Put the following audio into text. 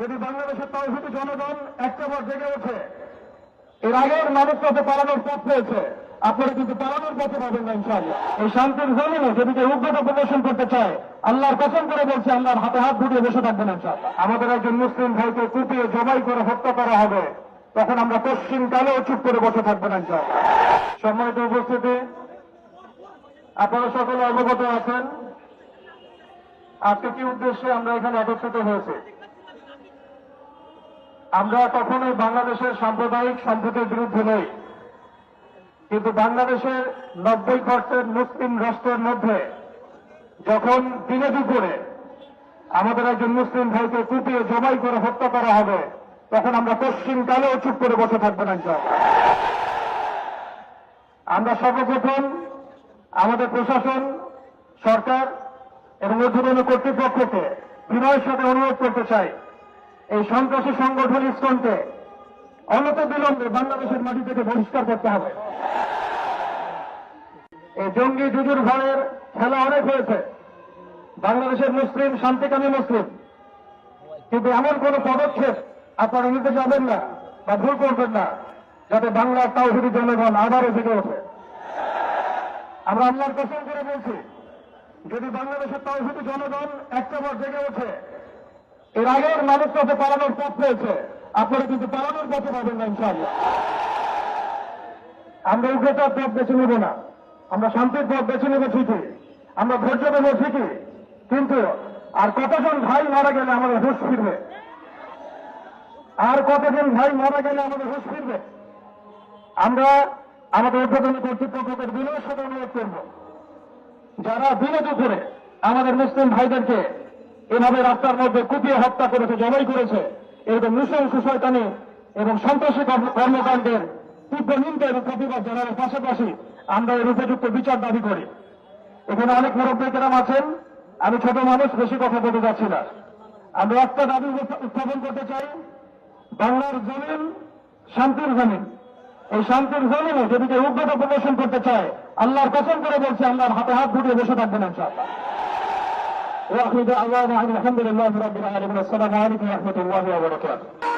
যদি বাংলাদেশের তৌহিদি জনগণ একটাবার জেগে ওঠে, এর আগের মানুষ পথে পালানোর পথ পেয়েছে, আপনারা কিন্তু পালানোর পথে পাবেন না ইনশাআল্লাহ। এই শান্তির জমিনে যদি কেউ উগ্রতা প্রদর্শন করতে চায়, আল্লাহর কসম করে বলছে আল্লাহর হাতে হাত ধুয়ে বসে থাকবেন ইনশাআল্লাহ। আমাদের একজন মুসলিম ভাইকে কুপিয়ে জবাই করে হত্যা করা হবে, তখন আমরা পশ্চিম কালেও চুপ করে বসে থাকবেন ইনশাআল্লাহ। সম্মানিত উপস্থিতি, আপনারা সকলে অবগত আছেন আজকে কি উদ্দেশ্যে আমরা এখানে একত্রিত হয়েছে। আমরা কখনোই বাংলাদেশের সাম্প্রদায়িক সম্প্রীতির বিরুদ্ধে নই, কিন্তু বাংলাদেশের 90% মুসলিম রাষ্ট্রের মধ্যে যখন দিনে দুপুরে আমাদের একজন মুসলিম ভাইকে কুপিয়ে জবাই করে হত্যা করা হবে, তখন আমরা পশ্চিম কালেও চুপ করে বসে থাকবেন ইনশাআল্লাহ। আমরা সর্বপ্রথম আমাদের প্রশাসন, সরকার এবং ঊর্ধ্বতন কর্তৃপক্ষকে বিনয়ের সাথে অনুরোধ করতে চাই, এই সন্ত্রাসী সংগঠন ইসকনকে অনতি বিলম্বে বাংলাদেশের মাটি থেকে বহিষ্কার করতে হবে। এই জঙ্গি জুজুর ভয়ের খেলা অনেক হয়েছে, বাংলাদেশের মুসলিম শান্তিকামী মুসলিম, কিন্তু এমন কোন পদক্ষেপ আপনারা নিতে যাবেন না বা ভুল করবেন না যাতে বাংলার তাওহীদি জনগণ আবারও জেগে ওঠে। আমরা আল্লাহর কসম করে বলছি, যদি বাংলাদেশের তাওহীদি জনগণ একটাবার জেগে ওঠে, এর আগের মানুষ পথে পালানোর পথ পেয়েছে, আপনারা কিন্তু পালানোর পথে পাবেন না ইনশাআল্লাহ। আমরা উগ্রতার পথ বেছে নেব না, আমরা শান্তির পথ বেছে নেব ঠিকই, আমরা ধৈর্য দেবো ঠিকই, কিন্তু আর কতজন ভাই মারা গেলে আমাদের হুঁশ ফিরবে? আর কতজন ভাই মারা গেলে আমাদের হুঁশ ফিরবে? আমরা আমাদের ঊর্ধ্বতন কর্তৃপক্ষদের বিনয়ের সাথে অনুরোধ করব, যারা দিনে দুপুরে আমাদের মুসলিম ভাইদেরকে এভাবে রাস্তার মধ্যে কুপিয়ে হত্যা করেছে, জবাই করেছে, এরকম নৃশংস শয়তানি এবং সন্ত্রাসী কর্মকাণ্ডের তীব্র নিন্দা এবং প্রতিবাদ জানানোর পাশাপাশি আমরা এর উপযুক্ত বিচার দাবি করি। এখানে অনেক মুরব্বী কেরাম আছেন, আমি ছোট মানুষ, বেশি কথা বলতে যাচ্ছি না। আমরা একটা দাবি উত্থাপন করতে চাই, বাংলার জমিন শান্তির জমিন, এই শান্তির জমিনে যদি কেউ উগ্রতা প্রদর্শন করতে চায়, আল্লাহর কসম করে বলছে আল্লাহর হাতে হাত ধুয়ে বসে থাকবেন ইনশাআল্লাহ। ওয়া আখিরু দাওয়ানা আলহামদুলিল্লাহি রাব্বিল আলামিন। আসসালামু আলাইকুম ওয়া রাহমাতুল্লাহি ওয়া বারাকাতুহু।